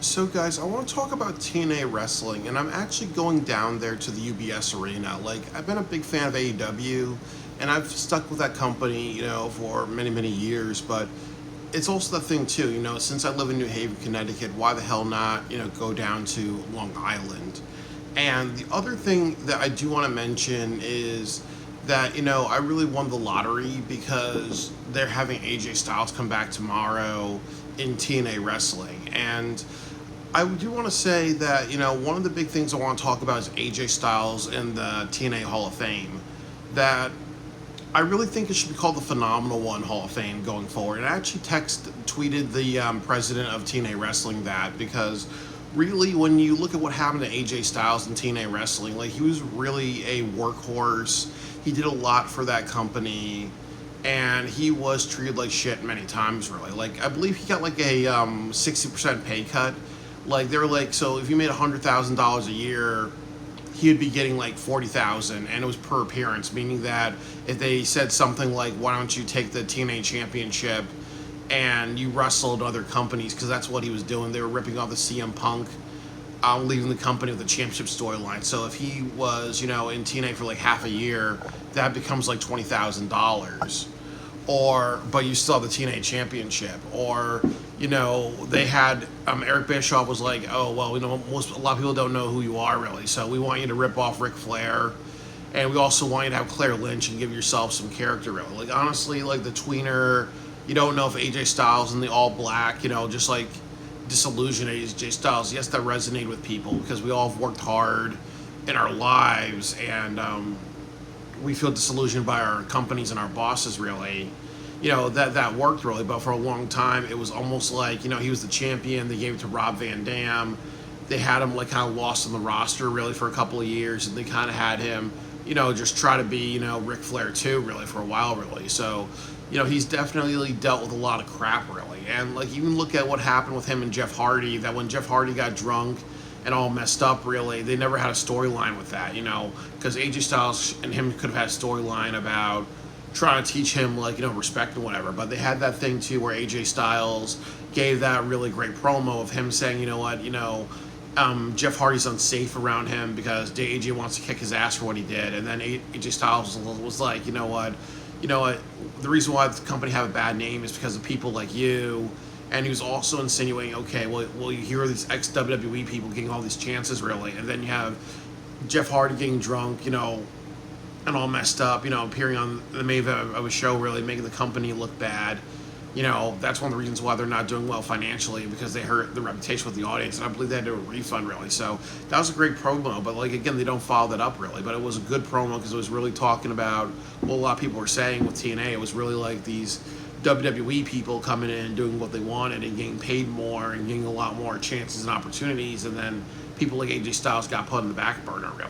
So, guys, I want to talk about TNA wrestling, and I'm actually going down there to the UBS Arena. Like, I've been a big fan of AEW, and I've stuck with that company, for many, many years. But it's also the thing, too, since I live in New Haven, Connecticut, why the hell not, go down to Long Island? And the other thing that I do want to mention is that, I really won the lottery because they're having AJ Styles come back tomorrow in TNA wrestling. And I do want to say that, one of the big things I want to talk about is AJ Styles in the TNA Hall of Fame. That I really think it should be called the Phenomenal One Hall of Fame going forward. And I actually tweeted the president of TNA Wrestling that because really, when you look at what happened to AJ Styles in TNA Wrestling, like he was really a workhorse. He did a lot for that company, and he was treated like shit many times. Really, like I believe he got like a 60% pay cut. Like they were like, so if you made $100,000 a year, he'd be getting like 40,000, and it was per appearance, meaning that if they said something like, "Why don't you take the TNA championship and you wrestled other companies?" Because that's what he was doing. They were ripping off the CM Punk, leaving the company with the championship storyline. So if he was, in TNA for like half a year, that becomes like $20,000. Or, but you still have the TNA championship. Or, they had Eric Bischoff was like, "Oh well, a lot of people don't know who you are really, so we want you to rip off Ric Flair, and we also want you to have Claire Lynch and give yourself some character really." Like honestly, like the tweener, you don't know if AJ Styles in the all black, just like disillusioned AJ Styles. Yes, that resonated with people because we all have worked hard in our lives, and we feel disillusioned by our companies and our bosses really. That worked really, but for a long time it was almost like, he was the champion. They gave it to Rob Van Dam. They had him like kind of lost on the roster really for a couple of years, and they kind of had him, just try to be, Ric Flair too really for a while really. So, he's definitely dealt with a lot of crap really. And like even look at what happened with him and Jeff Hardy, that when Jeff Hardy got drunk and all messed up really, they never had a storyline with that, because AJ Styles and him could have had a storyline about trying to teach him like, respect and whatever. But they had that thing too where AJ Styles gave that really great promo of him saying, Jeff Hardy's unsafe around him because AJ wants to kick his ass for what he did. And then AJ Styles was like, you know what, the reason why the company have a bad name is because of people like you. And he was also insinuating, okay, well, you hear these ex-WWE people getting all these chances, really, and then you have Jeff Hardy getting drunk, and all messed up, appearing on the main event of a show, really making the company look bad. That's one of the reasons why they're not doing well financially, because they hurt the reputation with the audience, and I believe they had to do a refund, really. So that was a great promo, but like again, they don't follow that up really. But it was a good promo because it was really talking about what a lot of people were saying with TNA. It was really like these WWE people coming in and doing what they wanted and getting paid more and getting a lot more chances and opportunities, and then people like AJ Styles got put in the back burner really.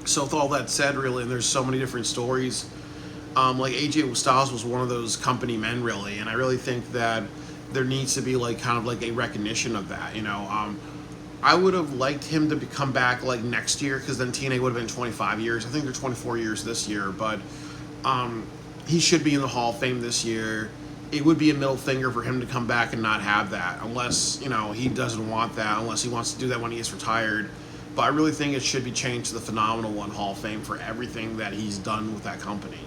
So with all that said really, and there's so many different stories, like AJ Styles was one of those company men really, and I really think that there needs to be like kind of like a recognition of that. I would have liked him to come back like next year, because then TNA would have been 25 years. I think they're 24 years this year, but he should be in the Hall of Fame this year. It would be a middle finger for him to come back and not have that, unless, he doesn't want that, unless he wants to do that when he gets retired. But I really think it should be changed to the Phenomenal One Hall of Fame for everything that he's done with that company.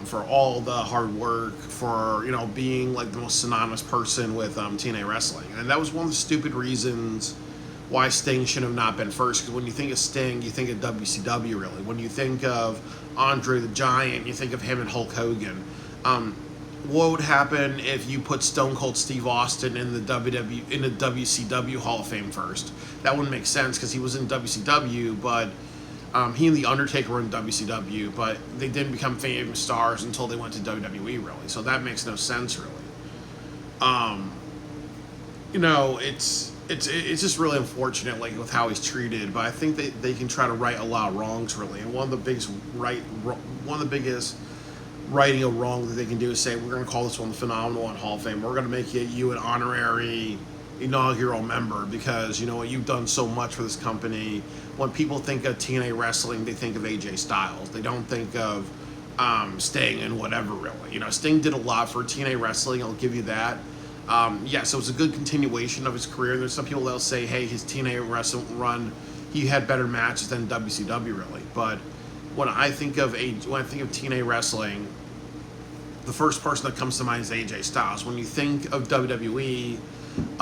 For all the hard work, for, being like the most synonymous person with TNA wrestling. And that was one of the stupid reasons why Sting should have not been first, because when you think of Sting, you think of WCW really. When you think of Andre the Giant, you think of him and Hulk Hogan. What would happen if you put Stone Cold Steve Austin in the WCW Hall of Fame first? That wouldn't make sense because he was in WCW, but he and The Undertaker were in WCW, but they didn't become famous stars until they went to WWE really. So that makes no sense really. It's just really unfortunate, like with how he's treated. But I think they can try to right a lot of wrongs, really. And one of the biggest righting a wrong that they can do is say, we're going to call this one the Phenomenal One Hall of Fame. We're going to make you an honorary inaugural member because you've done so much for this company. When people think of TNA wrestling, they think of AJ Styles. They don't think of Sting and whatever really. Sting did a lot for TNA wrestling. I'll give you that. Yes, it was a good continuation of his career. There's some people that'll say, hey, his TNA wrestling run, he had better matches than WCW really. But when I think of TNA wrestling, the first person that comes to mind is AJ Styles. When you think of WWE,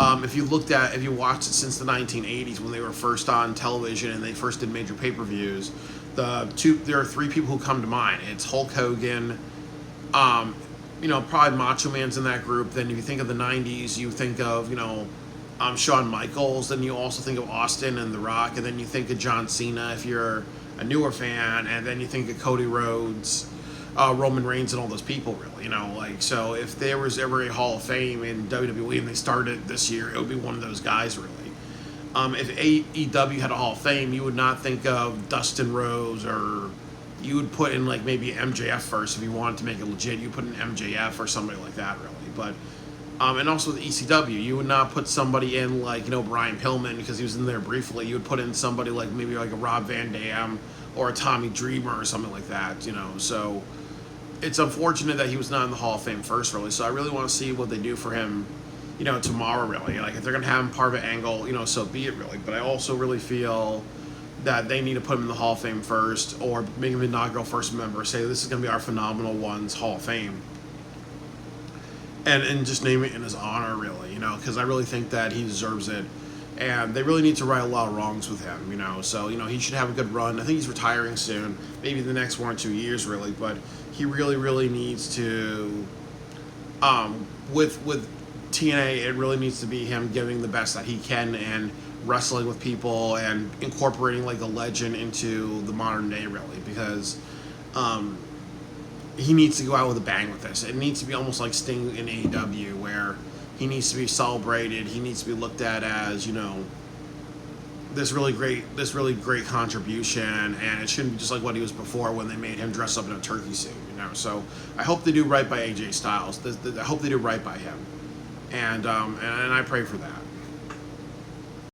if you watched it since the 1980s when they were first on television and they first did major pay-per-views, there are three people who come to mind. It's Hulk Hogan, probably Macho Man's in that group. Then if you think of the 90s, you think of, Shawn Michaels. Then you also think of Austin and The Rock. And then you think of John Cena if you're a newer fan. And then you think of Cody Rhodes, Roman Reigns, and all those people, really. So if there was ever a Hall of Fame in WWE and they started this year, it would be one of those guys, really. If AEW had a Hall of Fame, you would not think of Dustin Rhodes, or you would put in like maybe MJF first if you wanted to make it legit. You put in MJF or somebody like that, really. But and also with ECW, you would not put somebody in like Brian Pillman because he was in there briefly. You would put in somebody like maybe like a Rob Van Dam or a Tommy Dreamer or something like that. So it's unfortunate that he was not in the Hall of Fame first, really. So I really want to see what they do for him, tomorrow, really. Like if they're gonna have him part of an angle, so be it, really. But I also really feel that they need to put him in the Hall of Fame first, or make him an inaugural first member. Say this is gonna be our Phenomenal Ones Hall of Fame, and just name it in his honor, really. Because I really think that he deserves it, and they really need to right a lot of wrongs with him. So he should have a good run. I think he's retiring soon, maybe the next 1 or 2 years, really. But he really needs to, with TNA, it really needs to be him giving the best that he can and wrestling with people and incorporating like the legend into the modern day, really, because he needs to go out with a bang with this. It needs to be almost like Sting in AEW, where he needs to be celebrated. He needs to be looked at as this really great contribution, and it shouldn't be just like what he was before when they made him dress up in a turkey suit. So I hope they do right by AJ Styles. I hope they do right by him, and I pray for that.